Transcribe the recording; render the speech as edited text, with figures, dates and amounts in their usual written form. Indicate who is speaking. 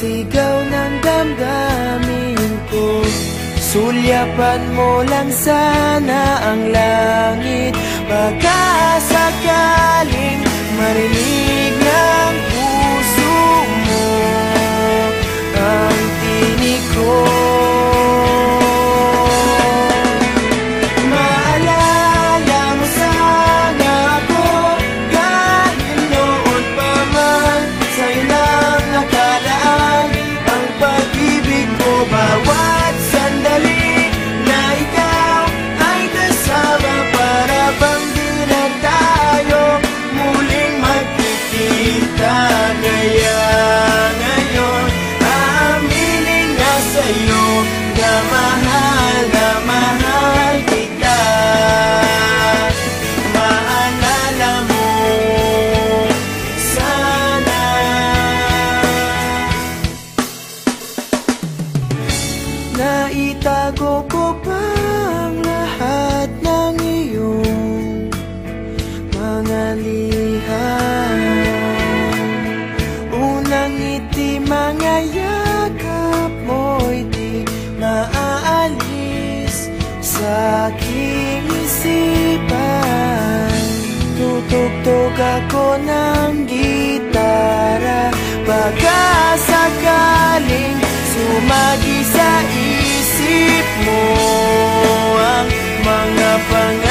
Speaker 1: sigaw ng damdamin ko. Sulyapan mo lang sana ang langit, baka sakaling marinig ng puso mo ang tinig ko. Maalala mo sana ako kahit noon pa man, sa ilang nakalaan ang pag-ibig ko. Bawat sandali na ikaw ay kasama, para bang di na tayo muling magkikita. Kaya ngayon aaminin na sa'yo na mahal kita. Maalala mo sana. Naitago ko pa ang lahat ng iyong mga liham. Unang ngiti, mga yakap mo'y di maaalis sa aking isipan. Tutugtog ako ng gitara, baka sakaling sumagi sa isip mo ang mga pangalan